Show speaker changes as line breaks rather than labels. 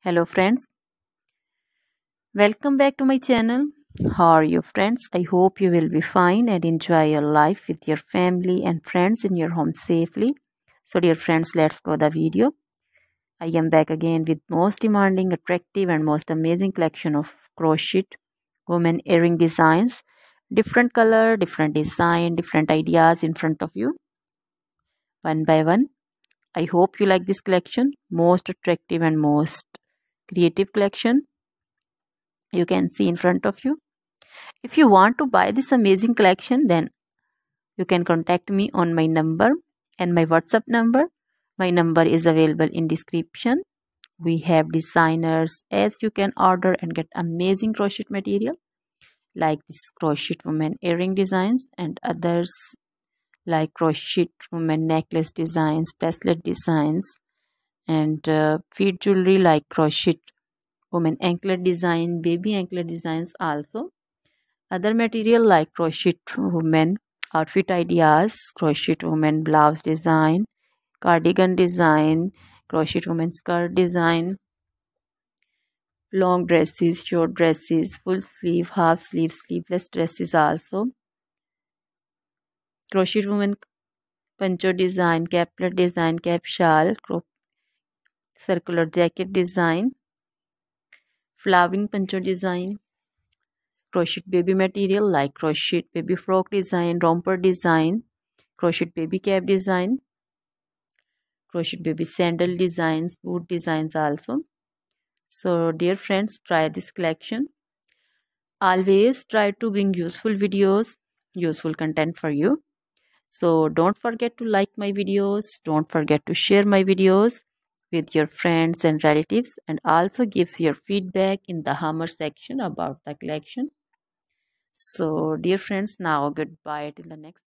Hello friends, welcome back to my channel. How are you friends? I hope you will be fine and enjoy your life with your family and friends in your home safely. So dear friends, let's go the video. I am back again with most demanding, attractive and most amazing collection of crochet women earring designs. Different color, different design, different ideas in front of you. One by one. I hope you like this collection. Most attractive and most creative collection you can see in front of you. If you want to buy this amazing collection, then you can contact me on my number and my WhatsApp number. My number is available in description. We have designers as you can order and get amazing crochet material like this crochet woman earring designs and others like crochet woman necklace designs, bracelet designs and feet jewelry like crochet woman anklet design, baby anklet designs also. Other material like crochet women outfit ideas, crochet women blouse design, cardigan design, crochet women skirt design, long dresses, short dresses, full sleeve, half sleeve, sleeveless dresses also. Crochet women poncho design, caplet design, cap shawl, circular jacket design, flowering poncho design, crochet baby material like crochet baby frock design, romper design, crochet baby cap design, crochet baby sandal designs, boot designs also. So dear friends, try this collection. Always try to bring useful videos, useful content for you. So don't forget to like my videos, don't forget to share my videos with your friends and relatives, and also gives your feedback in the hammer section about the collection. So dear friends, now goodbye till the next